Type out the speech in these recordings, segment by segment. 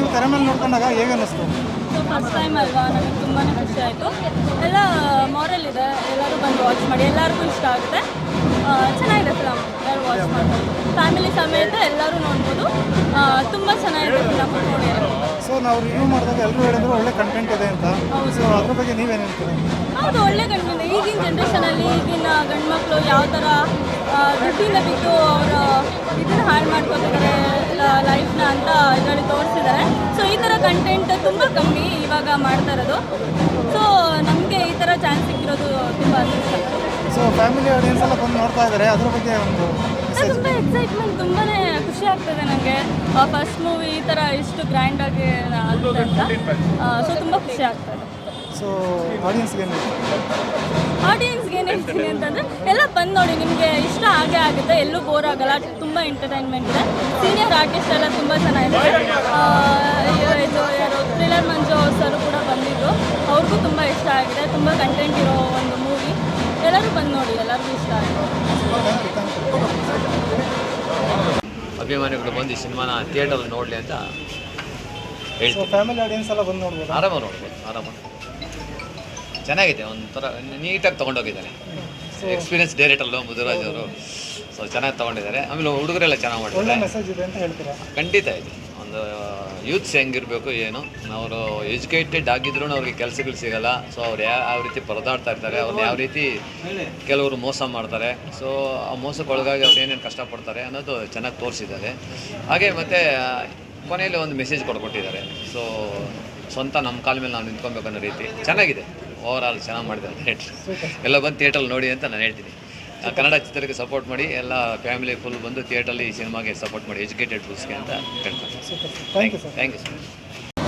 ನೀವು ತೆರೆ ಮೇಲೆ ನೋಡ್ಕೊಂಡಾಗ ಹೇಗೆ ಅನ್ನಿಸ್ತು? ಸೊ ಫಸ್ಟ್ ಟೈಮ್ ಅಲ್ವಾ, ನನಗೆ ತುಂಬಾ ಖುಷಿ ಆಯಿತು. ಎಲ್ಲ ಮಾರಲ್ ಇದೆ, ಎಲ್ಲರೂ ಬಂದು ವಾಚ್ ಮಾಡಿ, ಎಲ್ಲರಿಗೂ ಇಷ್ಟ ಆಗುತ್ತೆ. ಚೆನ್ನಾಗಿದೆ ಫಿಲಮ್, ಎಲ್ಲರೂ ವಾಚ್ ಮಾಡ್ಬೋದು. ಫ್ಯಾಮಿಲಿ ಸಮೇತ ಎಲ್ಲರೂ ನೋಡ್ಬೋದು. ತುಂಬ ಚೆನ್ನಾಗಿದೆ ಫಿಲಮ್, ನೋಡಿ. ಸೊ ನಾವು ರಿವ್ಯೂ ಮಾಡಿದಾಗ ಎಲ್ಲರೂ ಹೇಳಿದ್ರು ಒಳ್ಳೆ ಕಂಟೆಂಟ್ ಇದೆ ಅಂತ. ಸೊ ಅದ್ರ ಬಗ್ಗೆ ನೀವೇನು ಹೇಳ್ತೀರಾ? ಹೌದು, ಒಳ್ಳೆ ಕಂಟೆಂಟ್. ಈಗಿನ ಜನ್ರೇಷನಲ್ಲಿ ಈಗಿನ ಗಂಡು ಮಕ್ಕಳು ಯಾವ ಥರ ದುಡ್ಡಿಂದ ಬಿದ್ದು ಅವರ ಇದನ್ನು ಹಾಳು ಮಾಡ್ಕೊತಿದ್ದಾರೆ ಲೈಫ್ನ ಅಂತ ಇದರಲ್ಲಿ ತೋರಿಸಿದ್ದಾರೆ. ಸೊ ಈ ಥರ ಕಂಟೆಂಟ್ ತುಂಬ ಕಮ್ಮಿ ಇವಾಗ ಮಾಡ್ತಾ ಇರೋದು. ಸೊ ನಮಗೆ ಈ ಥರ ಚಾನ್ಸ್ ಸಿಕ್ಕಿರೋದು ತುಂಬ ಇಷ್ಟ. ಸೊ ಫ್ಯಾಮಿಲಿ ಆಡಿಯನ್ಸ್ ಎಲ್ಲ ಬಂದು ನೋಡ್ತಾ ಇದ್ದಾರೆ, ಅದ್ರ ಬಗ್ಗೆ ಒಂದು ತುಂಬ ಎಕ್ಸೈಟ್ಮೆಂಟ್, ತುಂಬಾ ಖುಷಿ ಆಗ್ತದೆ ನನಗೆ. ಫಸ್ಟ್ ಮೂವಿ ಈ ಥರ ಇಷ್ಟು ಗ್ರ್ಯಾಂಡಾಗಿ ಆಗುತ್ತೆ ಅಂತ. ಸೊ ತುಂಬ ಖುಷಿ ಆಗ್ತದೆ. ಸೊ ಆಡಿಯನ್ಸ್ಗೆ ಏನು ಹೇಳ್ತೀನಿ ಅಂತಂದರೆ ಎಲ್ಲ ಬಂದು ನೋಡಿ, ನಿಮಗೆ ಇಷ್ಟ ಆಗೇ ಆಗುತ್ತೆ, ಎಲ್ಲೂ ಬೋರ್ ಆಗಲ್ಲ. ತುಂಬ ಎಂಟರ್ಟೈನ್ಮೆಂಟ್ ಇದೆ. ಸೀನಿಯರ್ ಆರ್ಟಿಸ್ಟ್ ಎಲ್ಲ ತುಂಬ ಚೆನ್ನಾಗಿದೆ. ಇದು ಯಾರು ಥ್ರಿಲ್ಲರ್ ಮಂಜು ಸರ್ ಕೂಡ ಬಂದಿದ್ದು, ಅವ್ರಿಗೂ ತುಂಬ ಇಷ್ಟ ಆಗಿದೆ. ತುಂಬ ಕಂಟೆಂಟ್ ಇರೋ ಒಂದು ಮೂವಿ. ಎಲ್ಲರೂ ಬಂದು ನೋಡಿ, ಎಲ್ಲರಿಗೂ ಇಷ್ಟ ಆಗಿದೆ. ಅಭಿಮಾನಿಗಳು ಬಂದು ಈ ಸಿನಿಮಾನ ಥಿಯೇಟರ್ ನೋಡಲಿ ಅಂತ ಹೇಳ್ತೀವಿ. ಫ್ಯಾಮಿಲಿ ಆಡಿಯನ್ಸ್ ಎಲ್ಲ ಬಂದು ನೋಡ್ಬೋದು, ಆರಾಮಾಗಿ ನೋಡ್ಬೋದು, ಆರಾಮಾಗಿ ಚೆನ್ನಾಗಿದೆ. ಒಂಥರ ನೀಟಾಗಿ ತೊಗೊಂಡೋಗಿದ್ದಾರೆ. ಎಕ್ಸ್ಪೀರಿಯನ್ಸ್ ಡೈರೆಕ್ಟರ್ಲು ಮುದುರಾಜ್ ಅವರು ಸೊ ಚೆನ್ನಾಗಿ ತೊಗೊಂಡಿದ್ದಾರೆ. ಆಮೇಲೆ ಹುಡುಗರೆಲ್ಲ ಚೆನ್ನಾಗಿ ಮಾಡಿದ್ದಾರೆ. ಮೆಸೇಜ್ ಇದೆ ಅಂತ ಹೇಳ್ತೀರಾ? ಖಂಡಿತ ಇದೆ. ಒಂದು ಯೂತ್ಸ್ ಹೆಂಗಿರಬೇಕು ಏನು, ಅವರು ಎಜುಕೇಟೆಡ್ ಆಗಿದ್ರೂ ಅವ್ರಿಗೆ ಕೆಲಸಗಳು ಸಿಗೋಲ್ಲ. ಸೊ ಅವ್ರು ಯಾವ ರೀತಿ ಪರದಾಡ್ತಾ ಇರ್ತಾರೆ, ಅವ್ರು ಯಾವ ರೀತಿ ಕೆಲವರು ಮೋಸ ಮಾಡ್ತಾರೆ. ಸೊ ಆ ಮೋಸಕ್ಕೆ ಒಳಗಾಗಿ ಅವ್ರು ಏನೇನು ಕಷ್ಟಪಡ್ತಾರೆ ಅನ್ನೋದು ಚೆನ್ನಾಗಿ ತೋರಿಸಿದ್ದಾರೆ. ಹಾಗೆ ಮತ್ತು ಕೊನೆಯಲ್ಲಿ ಒಂದು ಮೆಸೇಜ್ ಕೊಟ್ಟಿದ್ದಾರೆ. ಸೊ ಸ್ವಂತ ನಮ್ಮ ಕಾಲ ಮೇಲೆ ನಾವು ನಿಂತ್ಕೊಬೇಕು ಅನ್ನೋ ರೀತಿ ಚೆನ್ನಾಗಿದೆ. ಓವರ್ ಆಲ್ ಚೆನ್ನಾಗಿ ಮಾಡಿದ್ದಾರೆ ಥಿಯೇಟ್ರ್. ಎಲ್ಲ ಬಂದು ಥಿಯೇಟ್ರಲ್ಲಿ ನೋಡಿ ಅಂತ ನಾನು ಹೇಳ್ತೀನಿ. ಕನ್ನಡ ಚಿತ್ರಕ್ಕೆ ಸಪೋರ್ಟ್ ಮಾಡಿ, ಎಲ್ಲ ಫ್ಯಾಮಿಲಿ ಫುಲ್ ಬಂದು ಥಿಯೇಟ್ರಲ್ಲಿ ಈ ಸಿನಿಮಾಗೆ ಸಪೋರ್ಟ್ ಮಾಡಿ, ಎಜುಕೇಟೆಡ್ ಫುಲ್ಸ್ಗೆ ಅಂತ ಕೇಳ್ತೀನಿ. Thank you sir. Thank you sir.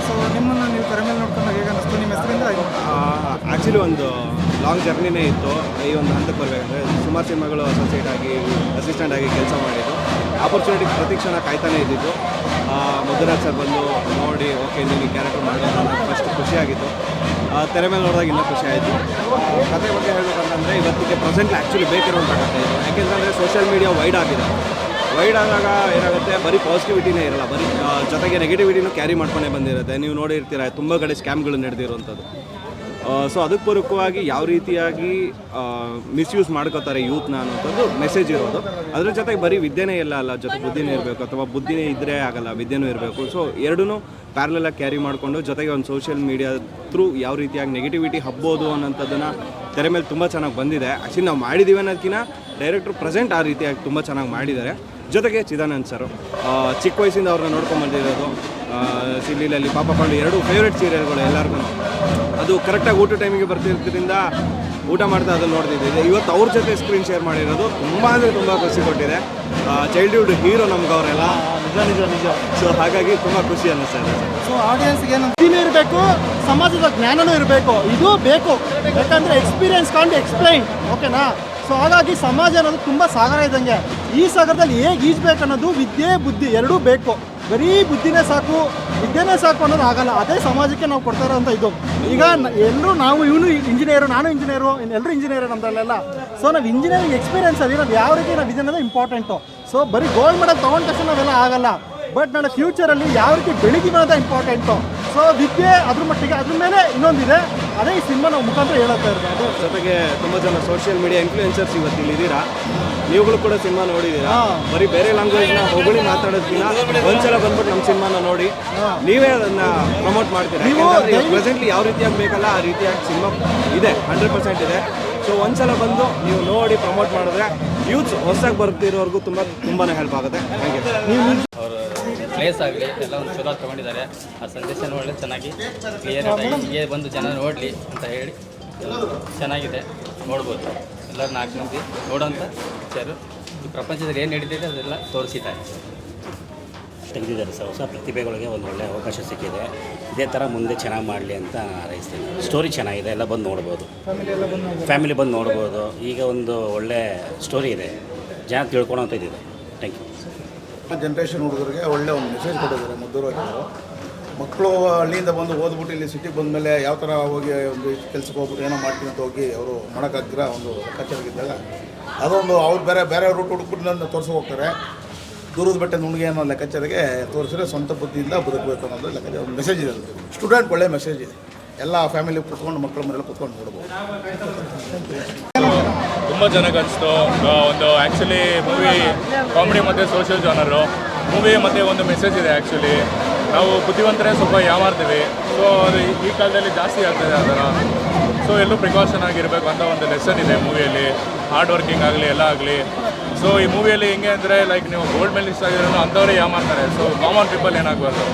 So ನಿಮ್ಮನ್ನು ನೀವು ತೆರೆ ಮೇಲೆ ನೋಡ್ಕೊಂಡಾಗ ಹೇಗೆ ಅನ್ನಿಸ್ತು? ನಿಮ್ಮ ಹೆಸರಿಂದ ಆ್ಯಕ್ಚುಲಿ ಒಂದು ಲಾಂಗ್ ಜರ್ನಿನೇ ಇತ್ತು ಈ ಒಂದು ಹಂತಕ್ಕೆ ಬರಬೇಕಂದ್ರೆ. ಸುಮಾರು ಸಿನಿಮಾಗಳು ಅಸೋಸಿಯೇಟ್ ಆಗಿ, ಅಸಿಸ್ಟೆಂಟ್ ಆಗಿ ಕೆಲಸ ಮಾಡಿದ್ದು. ಆಪರ್ಚುನಿಟಿ ಪ್ರತಿ ಕ್ಷಣ ಕಾಯ್ತಾನೆ ಇದ್ದಿದ್ದು. ಮುದುರಾಜ್ ಸರ್ ಬಂದು ನೋಡಿ, ಓಕೆ ನೀನು ಈ ಕ್ಯಾರೆಕ್ಟರ್ ಮಾಡೋದು ಫಸ್ಟ್ ಖುಷಿಯಾಗಿತ್ತು. ತೆರೆ ಮೇಲೆ ನೋಡಿದಾಗ ಇನ್ನೂ ಖುಷಿ ಆಯಿತು. ಕತೆ ಬಗ್ಗೆ ಹೇಳಬೇಕಂತಂದರೆ ಇವತ್ತಿಗೆ ಪ್ರೆಸೆಂಟ್ಲಿ ಆ್ಯಕ್ಚುಲಿ ಬೇಕಿರುವಂಥ ಕತೆ ಇದು. ಯಾಕೆಂತಂದರೆ ಸೋಷಿಯಲ್ ಮೀಡಿಯಾ ವೈಡ್ ಆಗಿದೆ. ವೈಡ್ ಆದಾಗ ಏನಾಗುತ್ತೆ, ಬರೀ ಪಾಸಿಟಿವಿಟಿನೇ ಇರಲ್ಲ, ಬರೀ ಜೊತೆಗೆ ನೆಗೆಟಿವಿಟಿನೂ ಕ್ಯಾರಿ ಮಾಡ್ಕೊಂಡೇ ಬಂದಿರುತ್ತೆ. ನೀವು ನೋಡಿರ್ತೀರ ತುಂಬ ಕಡೆ ಸ್ಕ್ಯಾಮ್ಗಳು ನಡೆದಿರುವಂಥದ್ದು. ಸೊ ಅದಕ್ಕೆ ಪೂರಕವಾಗಿ ಯಾವ ರೀತಿಯಾಗಿ ಮಿಸ್ಯೂಸ್ ಮಾಡ್ಕೋತಾರೆ ಯೂತ್ನ ಅನ್ನೋಂಥದ್ದು ಮೆಸೇಜ್ ಇರೋದು. ಅದ್ರ ಜೊತೆಗೆ ಬರೀ ವಿದ್ಯೆನೇ ಇಲ್ಲ ಅಲ್ಲ, ಜೊತೆ ಬುದ್ಧಿನೇ ಇರಬೇಕು, ಅಥವಾ ಬುದ್ಧಿನೇ ಇದ್ದರೆ ಆಗಲ್ಲ, ವಿದ್ಯೆನೂ ಇರಬೇಕು. ಸೊ ಎರಡೂ ಪ್ಯಾರಲಾಗಿ ಕ್ಯಾರಿ ಮಾಡಿಕೊಂಡು, ಜೊತೆಗೆ ಒಂದು ಸೋಷಿಯಲ್ ಮೀಡಿಯಾ ಥ್ರೂ ಯಾವ ರೀತಿಯಾಗಿ ನೆಗೆಟಿವಿಟಿ ಹಬ್ಬೋದು ಅನ್ನೋಂಥದ್ದನ್ನು ತೆರೆ ಮೇಲೆ ತುಂಬ ಚೆನ್ನಾಗಿ ಬಂದಿದೆ. ಆ್ಯಕ್ಚುಲಿ ನಾವು ಮಾಡಿದ್ದೀವಿ ಅನ್ನೋದಕ್ಕಿಂತ ಡೈರೆಕ್ಟ್ರು ಪ್ರೆಸೆಂಟ್ ಆ ರೀತಿಯಾಗಿ ತುಂಬ ಚೆನ್ನಾಗಿ ಮಾಡಿದ್ದಾರೆ. ಜೊತೆಗೆ ಚಿದಾನಂದ್ ಸರು ಚಿಕ್ಕ ವಯಸ್ಸಿಂದ ಅವ್ರನ್ನ ನೋಡ್ಕೊಂಬಂದಿರೋದು. ಸಿಲ್ಲಿಲಲ್ಲಿ ಪಾಪ ಪಾಂಡು 2 ಫೇವ್ರೆಟ್ ಸೀರಿಯಲ್ಗಳು ಎಲ್ಲರಿಗೂ. ಅದು ಕರೆಕ್ಟಾಗಿ ಊಟ ಟೈಮಿಗೆ ಬರ್ತಿರೋದ್ರಿಂದ ಊಟ ಮಾಡ್ತಾ ಅದನ್ನು ನೋಡ್ತಿದ್ದೆ. ಇವತ್ತು ಅವ್ರ ಜೊತೆ ಸ್ಕ್ರೀನ್ ಶೇರ್ ಮಾಡಿರೋದು ತುಂಬ ಅಂದರೆ ತುಂಬ ಖುಷಿ ಕೊಟ್ಟಿದೆ. ಚೈಲ್ಡ್ಹುಡ್ ಹೀರೋ ನಮ್ಗೆ ಅವರೆಲ್ಲ. ನಿಜ. ಸೊ ಹಾಗಾಗಿ ತುಂಬ ಖುಷಿ ಅನ್ನಿಸ್ತಾ ಇದೆ. ಸೊ ಆಡಿಯನ್ಸ್ಗೆ ಏನು ಇರಬೇಕು, ಸಮಾಜದ ಜ್ಞಾನನೂ ಇರಬೇಕು, ಇದು ಬೇಕು. ಯಾಕಂದರೆ ಎಕ್ಸ್ಪೀರಿಯನ್ಸ್ ಕಾಂಟ್ ಎಕ್ಸ್ಪ್ಲೈನ್, ಓಕೆನಾ? ಸೊ ಹಾಗಾಗಿ ಸಮಾಜ ಅನ್ನೋದು ತುಂಬ ಸಾಗರ ಇದ್ದಂಗೆ. ಈ ಸಾಗರದಲ್ಲಿ ಹೇಗೆ ಈಜಬೇಕು ಅನ್ನೋದು ವಿದ್ಯೆ ಬುದ್ಧಿ ಎರಡೂ ಬೇಕು. ಬರೀ ಬುದ್ಧಿನೇ ಸಾಕು, ವಿದ್ಯೆನೇ ಸಾಕು ಅನ್ನೋದು ಆಗಲ್ಲ. ಅದೇ ಸಮಾಜಕ್ಕೆ ನಾವು ಕೊಡ್ತಾ ಇರೋಂಥ ಇದು. ಈಗ ಎಲ್ಲರೂ ನಾವು ಇವನು ಇಂಜಿನಿಯರು, ನಾನು ಇಂಜಿನಿಯರು, ಎಲ್ಲರೂ ಇಂಜಿನಿಯರ್ ನಮ್ಮದಲ್ಲೆಲ್ಲ. ಸೊ ನಾವು ಇಂಜಿನಿಯರಿಂಗ್ ಎಕ್ಸ್ಪೀರಿಯನ್ಸ್ ಅಲ್ಲಿ ನಾವು ಯಾವ ರೀತಿ ನಾವು ಇದನ್ನೋದು ಇಂಪಾರ್ಟೆಂಟು. ಸೊ ಬರೀ ಗೋಲ್ಡ್ ಮೆಡಲ್ ತೊಗೊಂಡ ತಕ್ಷಣ ನಾವೆಲ್ಲ ಆಗಲ್ಲ. ಬಟ್ ನಾಳೆ ಫ್ಯೂಚರಲ್ಲಿ ಯಾವ ರೀತಿ ಬೆಳೀತೀವಿ ಅನ್ನೋದು ಇಂಪಾರ್ಟೆಂಟು. ಸೊ ವಿದ್ಯೆ ಅದ್ರ ಮಟ್ಟಿಗೆ, ಅದ್ರ ಮೇಲೆ ಇನ್ನೊಂದಿದೆ, ಅದೇ ಈ ಸಿನಿಮಾ ನಾವು ಮುಖಾಂತರ ಹೇಳುತ್ತಾ ಇರೋದು. ಜೊತೆಗೆ ತುಂಬ ಜನ ಸೋಷಿಯಲ್ ಮೀಡಿಯಾ ಇನ್ಫ್ಲೂಯೆನ್ಸರ್ಸ್ ಇವತ್ತು ಇಲ್ಲಿದ್ದೀರಾ. ನೀವುಗಳು ಕೂಡ ಸಿನಿಮಾ ನೋಡಿದ್ದೀರಾ. ಬರೀ ಬೇರೆ ಲ್ಯಾಂಗ್ವೇಜ್ನ ಹೊಗಳಿ ಮಾತಾಡೋದಕ್ಕಿಂತ ಒಂದ್ಸಲ ಬಂದ್ಬಿಟ್ಟು ನಮ್ಮ ಸಿನಿಮಾನ ನೋಡಿ ನೀವೇ ಅದನ್ನು ಪ್ರಮೋಟ್ ಮಾಡ್ತೀರಾ. ಪ್ರೆಸೆಂಟ್ಲಿ ಯಾವ ರೀತಿಯಾಗಿ ಬೇಕಲ್ಲ ಆ ರೀತಿಯಾಗಿ ಸಿನಿಮಾ ಇದೆ, 100% ಇದೆ. ಸೊ ಒಂದ್ಸಲ ಬಂದು ನೀವು ನೋಡಿ ಪ್ರಮೋಟ್ ಮಾಡಿದ್ರೆ ಯೂತ್ಸ್ ಹೊಸದಾಗಿ ಬರ್ತಿರೋರ್ಗೂ ತುಂಬಾ ಹೆಲ್ಪ್ ಆಗುತ್ತೆ. Thank you. ಪ್ಲೇಸ್ ಆಗಲಿ ಎಲ್ಲ ಒಂದು ಚಲೋ ತೊಗೊಂಡಿದ್ದಾರೆ. ಆ ಸಂದೇಶ ಒಳ್ಳೆ ಚೆನ್ನಾಗಿ ಕ್ಲಿಯರಾಗಿ ಹೀಗೆ ಬಂದು ಜನ ನೋಡಲಿ ಅಂತ ಹೇಳಿ ಚೆನ್ನಾಗಿದೆ, ನೋಡ್ಬೋದು. ಎಲ್ಲರೂ 4 ಮಂದಿ ನೋಡೋಂಥ ಪಿಕ್ಚರು. ಈ ಪ್ರಪಂಚದಲ್ಲಿ ಏನು ನಡೀತಿದೆ ಅದೆಲ್ಲ ತೋರಿಸಿದ್ದಾರೆ, ತೆಗೆದಿದ್ದಾರೆ ಸರ್. ಹೊಸ ಪ್ರತಿಭೆಗಳಿಗೆ ಒಂದು ಒಳ್ಳೆಯ ಅವಕಾಶ ಸಿಕ್ಕಿದೆ. ಇದೇ ಥರ ಮುಂದೆ ಚೆನ್ನಾಗಿ ಮಾಡಲಿ ಅಂತ ಹಾರೈಸ್ತೀನಿ. ಸ್ಟೋರಿ ಚೆನ್ನಾಗಿದೆ, ಎಲ್ಲ ಬಂದು ನೋಡ್ಬೋದು, ಫ್ಯಾಮಿಲಿ ಬಂದು ನೋಡ್ಬೋದು. ಈಗ ಒಂದು ಒಳ್ಳೆ ಸ್ಟೋರಿ ಇದೆ, ಜನ ತಿಳ್ಕೊಳೋಂಥ ಇದಿದೆ. Thank you. ಜನ್ರೇಷನ್ ಹುಡುಗರಿಗೆ ಒಳ್ಳೆ ಒಂದು ಮೆಸೇಜ್ ಕೊಟ್ಟಿದ್ದಾರೆ ಮುದ್ದುರಾಜ್ ಅವರು. ಮಕ್ಕಳು ಹಳ್ಳಿಯಿಂದ ಬಂದು ಓದ್ಬಿಟ್ಟು ಇಲ್ಲಿ ಸಿಟಿಗೆ ಬಂದಮೇಲೆ ಯಾವ ಥರ ಹೋಗಿ ಒಂದು ಕೆಲಸಕ್ಕೆ ಹೋಗ್ಬಿಟ್ಟು ಏನೋ ಮಾಡ್ತೀನಿ ಅಂತ ಹೋಗಿ ಅವರು ಮಾಡೋಕ್ಕಾಗ್ದಿರ ಒಂದು ಲೆಕ್ಕಾಚಾರಗಿದ್ದಾಗ ಅದೊಂದು ಅವ್ರು ಬೇರೆ ರೂಟ್ ಹುಡುಕ್ಬಿಟ್ಟು ನನ್ನ ತೋರಿಸಿ ಹೋಗ್ತಾರೆ. ದೂರದ ಬೆಟ್ಟ ನುಣ್ಗೆ ಅನ್ನೋ ಲೆಕ್ಕಾಚಾರಿಗೆ ತೋರಿಸಿದ್ರೆ ಸ್ವಂತ ಬುದ್ಧಿಯಿಂದ ಬದುಕಬೇಕು ಅನ್ನೋದು ಲೆಕ್ಕಾಚಾರ ಒಂದು ಮೆಸೇಜ್ ಇದೆ. ಸ್ಟೂಡೆಂಟ್ ಒಳ್ಳೆ ಮೆಸೇಜ್ ಇದೆ. ಎಲ್ಲ ಫ್ಯಾಮಿಲಿ ಕೂತ್ಕೊಂಡು ಮಕ್ಕಳ ಮನೆಲ್ಲ ಕೂತ್ಕೊಂಡು ನೋಡ್ಬೋದು. ತುಂಬ ಚೆನ್ನಾಗಿ ಅನಿಸ್ತು. ಒಂದು ಆ್ಯಕ್ಚುಲಿ ಮೂವಿ ಕಾಮಿಡಿ ಮತ್ತು ಸೋಷಿಯಲ್ ಜಾನರು ಮೂವಿ ಮತ್ತು ಒಂದು ಮೆಸೇಜ್ ಇದೆ. ಆ್ಯಕ್ಚುಲಿ ನಾವು ಬುದ್ಧಿವಂತರೇ ಸ್ವಲ್ಪ ಯಾಮಾರ್ತೀವಿ. ಸೊ ಅದು ಈ ಕಾಲದಲ್ಲಿ ಜಾಸ್ತಿ ಆಗ್ತದೆ ಆ ಥರ. ಸೊ ಎಲ್ಲೂ ಪ್ರಿಕಾಷನ್ ಆಗಿರಬೇಕು ಅಂತ ಒಂದು ಲೆಸನ್ ಇದೆ ಮೂವಿಯಲ್ಲಿ. ಹಾರ್ಡ್ ವರ್ಕಿಂಗ್ ಆಗಲಿ ಎಲ್ಲ ಆಗಲಿ. ಸೊ ಈ ಮೂವಿಯಲ್ಲಿ ಹೆಂಗೆ ಅಂದರೆ ಲೈಕ್ ನೀವು ಗೋಲ್ಡ್ ಮೆಡಲಿಸ್ಟ್ ಆಗಿರೋನು ಅಂಥವರೇ ಯಾಮಾರ್ತಾರೆ. ಸೊ ಕಾಮನ್ ಪೀಪಲ್ ಏನಾಗಬಾರ್ದು.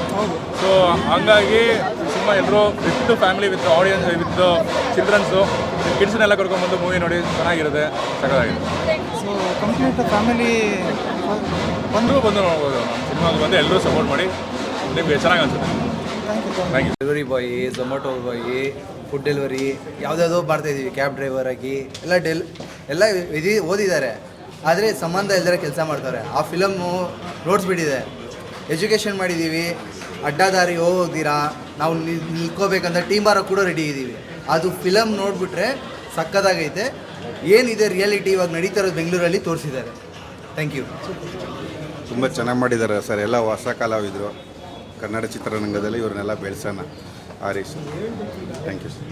ಸೊ ಹಂಗಾಗಿ ಸಿನಿಮಾ ಎಲ್ಲರೂ with family, with audience, with childrens, ಕಿಡ್ಸ್ನೆಲ್ಲ ಕರ್ಕೊಂಡ್ಬಂದು ಮೂವಿ ನೋಡಿ ಚೆನ್ನಾಗಿರುತ್ತೆ, ಸಖತ್ತಾಗಿದೆ. ಸೊ ಕಂಪ್ಲೀಟ್ ಫ್ಯಾಮಿಲಿ ಬಂದು ನೋಡ್ಬೋದು. ನಮ್ಮ ಸಿನಿಮಾಗೆ ಬಂದು ಎಲ್ಲರೂ ಸಪೋರ್ಟ್ ಮಾಡಿ, ನಿಮಗೆ ಚೆನ್ನಾಗಿ ಅನ್ಸುತ್ತೆ. Thank you. Delivery boy, Zomato boy, food delivery ಯಾವುದ್ಯಾವುದೋ ಮಾಡ್ತಾಯಿದ್ದೀವಿ. ಕ್ಯಾಬ್ ಡ್ರೈವರ್ ಆಗಿ ಎಲ್ಲ ಓದಿದ್ದಾರೆ, ಆದರೆ ಸಂಬಂಧ ಇಲ್ಲದೆ ಕೆಲಸ ಮಾಡ್ತಾರೆ. ಆ ಫಿಲಮ್ಮು ರೋಡ್ಸ್ಬಿಟ್ಟಿದೆ. ಎಜುಕೇಷನ್ ಮಾಡಿದ್ದೀವಿ, ಅಡ್ಡದಾರಿ ಹೋಗ್ದಿರಾ ನಾವು ನಿಲ್ಕೋಬೇಕಂತ ಟೀಮ್ ಬಾರ ಕೂಡ ರೆಡಿ ಇದ್ದೀವಿ. ಅದು ಫಿಲಮ್ ನೋಡಿಬಿಟ್ರೆ ಸಕ್ಕದಾಗೈತೆ. ಏನಿದೆ ರಿಯಾಲಿಟಿ ಇವಾಗ ನಡೀತಾ ಇರೋದು ಬೆಂಗಳೂರಲ್ಲಿ ತೋರಿಸಿದ್ದಾರೆ. Thank you. ತುಂಬ ಚೆನ್ನಾಗಿ ಮಾಡಿದ್ದಾರೆ ಸರ್. ಎಲ್ಲ ಹೊಸ ಕಲಾವಿದರು ಕನ್ನಡ ಚಿತ್ರರಂಗದಲ್ಲಿ ಇವ್ರನ್ನೆಲ್ಲ ಬೆಳೆಸೋಣ. Arish, thank you sir.